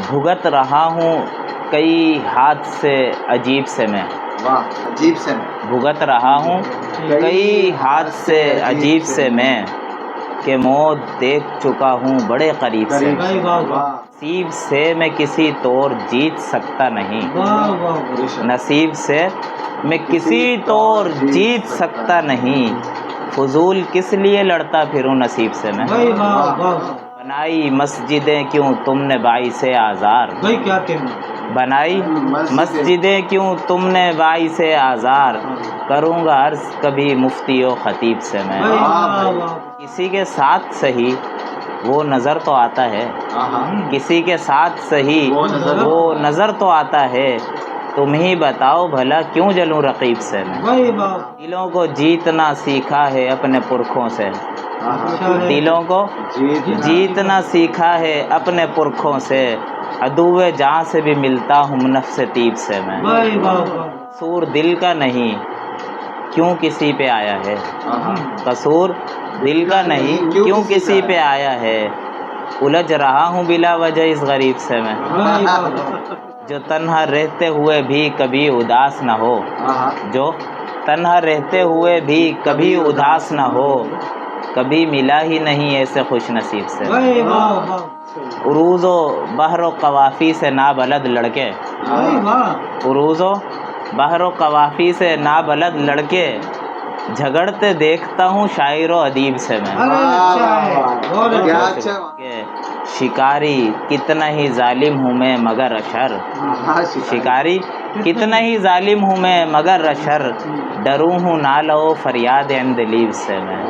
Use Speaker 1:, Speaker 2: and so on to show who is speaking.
Speaker 1: بھگت رہا ہوں کئی ہاتھ سے عجیب سے میں،
Speaker 2: واہ عجیب سے میں،
Speaker 1: بھگت رہا ہوں کئی ہاتھ سے عجیب سے میں، کہ موت دیکھ چکا ہوں بڑے قریب سے میں، نصیب سے میں کسی طور جیت سکتا نہیں، نصیب سے میں کسی طور جیت سکتا نہیں، فضول کس لیے لڑتا پھروں نصیب سے میں، بنائی مسجدیں کیوں تم نے باعث آزار، بنائی مسجدیں کیوں تم نے باعث آزار، کروں گا عرض کبھی مفتی و خطیب سے میں، کسی کے ساتھ صحیح وہ نظر تو آتا ہے، کسی کے ساتھ صحیح وہ نظر تو آتا ہے، تم ہی بتاؤ بھلا کیوں جلوں رقیب سے میں، دلوں کو جیتنا سیکھا ہے اپنے پرکھوں سے، دلوں کو جیتنا سیکھا ہے اپنے پرکھوں سے، عدو جاں سے بھی ملتا ہوں نفس طیب سے میں، قصور دل کا نہیں کیوں کسی پہ آیا ہے، قصور دل کا نہیں کیوں کسی پہ آیا ہے، الجھ رہا ہوں بلا وجہ اس غریب سے میں، جو تنہا رہتے ہوئے بھی کبھی اداس نہ ہو، جو تنہا رہتے ہوئے بھی کبھی اداس نہ ہو، کبھی ملا ہی نہیں ایسے خوش نصیب سے، عروض و بحر و قوافی سے نابلد لڑکے، عروض و بحر و قوافی سے نابلد لڑکے، جھگڑتے دیکھتا ہوں شاعر و ادیب سے میں، کہ شکاری کتنا ہی ظالم ہوں میں مگر اشر، شکاری کتنا ہی ظالم ہوں میں مگر اشر، ڈروں ہوں نالہ و فریاد عند لیو سے میں۔